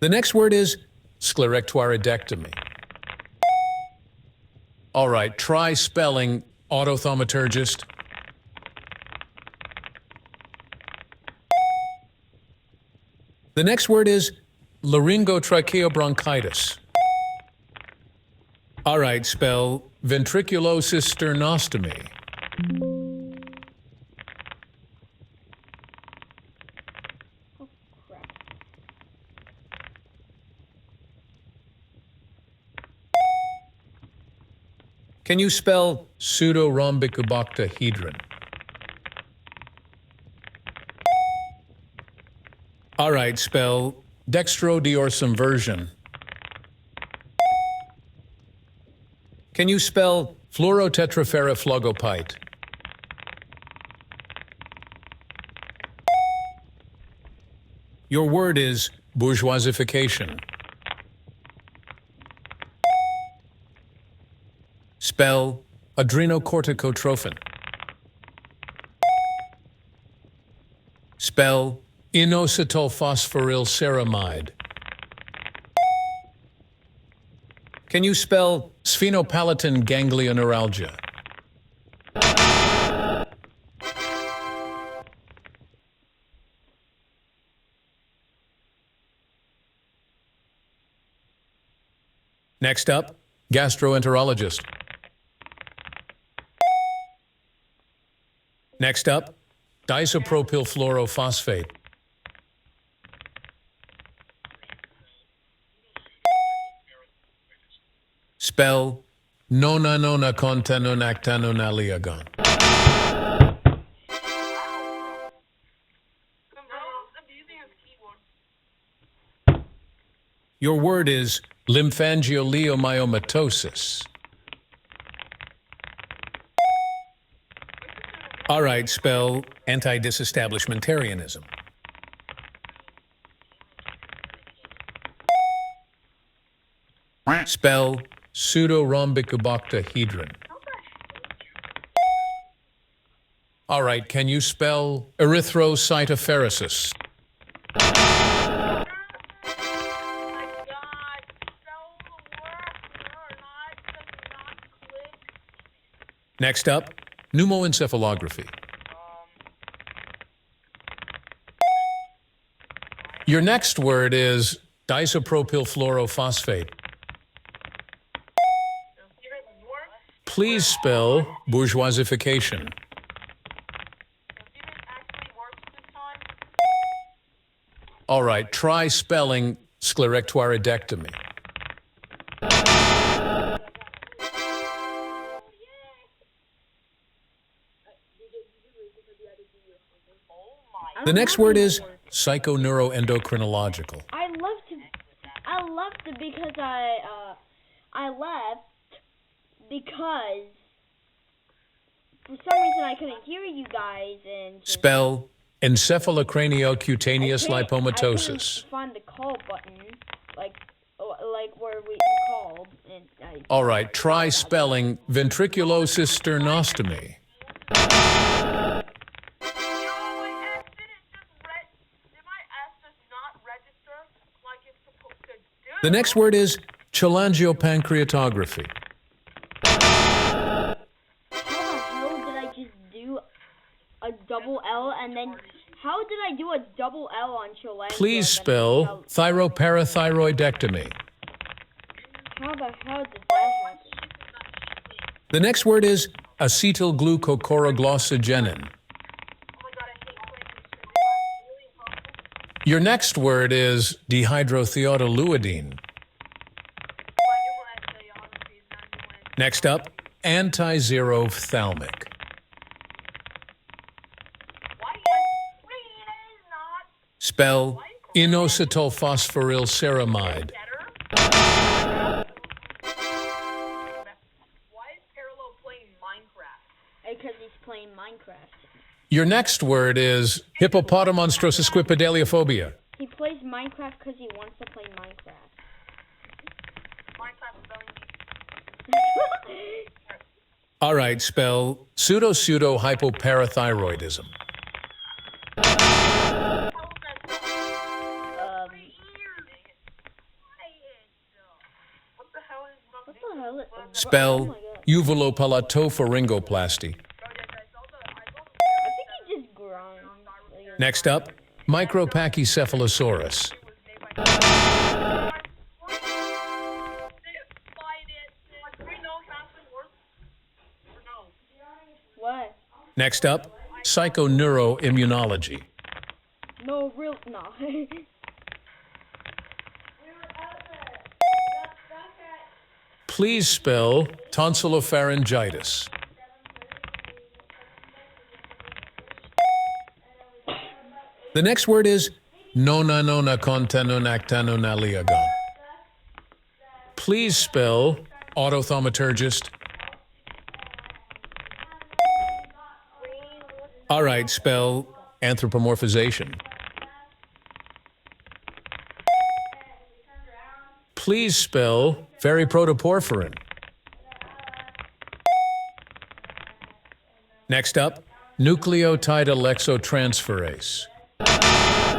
The next word is sclerectoirodectomy. All right, try spelling autothaumaturgist. The next word is laryngotracheobronchitis. All right, spell ventriculocysternostomy. Oh, crap. Can you spell pseudorhombic-octahedron? All right, spell dextrodeorsumversion. Can you spell fluorotetraferroflogopite? Your word is bourgeoisification. Spell adrenocorticotrophin. Spell inositolphosphoryl Can you spell sphenopalatine ganglioneuralgia? Next up, gastroenterologist. Next up, disopropylfluorophosphate. Spell Nonanonacontanonactanonaliagon. Your word is lymphangioliomyomatosis. All right, spell anti-disestablishmentarianism. Spell pseudorhombic-octahedron. All right, can you spell erythrocytopheresis? Next up, pneumoencephalography. Your next word is disopropylfluorophosphate. Please spell bourgeoisification. All right, try spelling sclerectoirodectomy. The next word is psychoneuroendocrinological. I left because I left because for some reason I couldn't hear you guys and Spell encephalocraniocutaneous lipomatosis. I couldn't find the call button, like where we called. And All right, try spelling ventriculocysternostomy. The next word is cholangiopancreatography. How the hell did I just do a double L and then how did I do a double L on cholangio? Please spell thyroparathyroidectomy. How the hell did that happen? The next word is acetylglucocoroglycogenin. Your next word is dihydrotheodoluidine. Next up, anti-xerophthalmic. Spell inositolphosphoryl. Because he's playing Minecraft. Your next word is hippopotamonstrosusquipedaliophobia. He plays Minecraft because he wants to play Minecraft. All right, spell pseudo-hypoparathyroidism. Spell uvulopalatopharyngoplasty. I think he just grinds. Next up, Micropachycephalosaurus. What? Next up, psychoneuroimmunology. No, real, no. Please spell tonsillopharyngitis. The next word is Nonanonacontanonactanonaliagon. Please spell autothaumaturgist. All right, spell anthropomorphization. Please spell ferriprotoporphyrin. Next up, nucleotide alexotransferase.